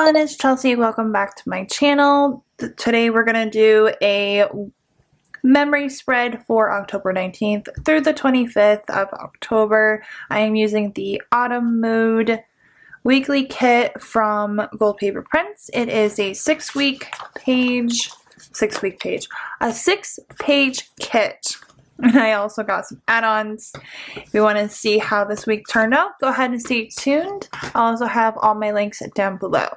everyone, it's Chelsea. Welcome back to my channel. Today we're going to do a memory spread for October 19th through the 25th of October. I am using the Autumn Mood weekly kit from GoldPaperPrints. It is a 6-page kit. And I also got some add-ons. If you want to see how this week turned out, go ahead and stay tuned. I'll also have all my links down below.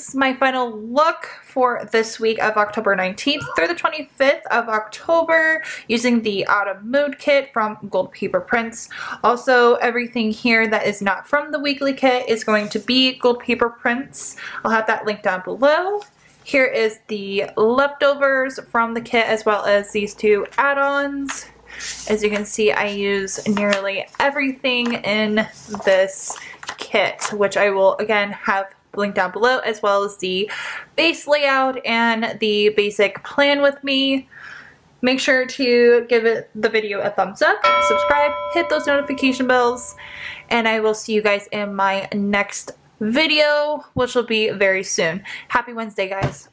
is my final look for this week of October 19th through the 25th of October using the Autumn Mood Kit from GoldPaperPrints. Also, everything here that is not from the weekly kit is going to be GoldPaperPrints. I'll have that linked down below. Here is the leftovers from the kit as well as these two add-ons. As you can see, I use nearly everything in this kit, which I will again have linked down below, as well as the base layout and the basic plan with me. Make sure to give the video a thumbs up, subscribe, hit those notification bells, and I will see you guys in my next video, which will be very soon. Happy Wednesday, guys.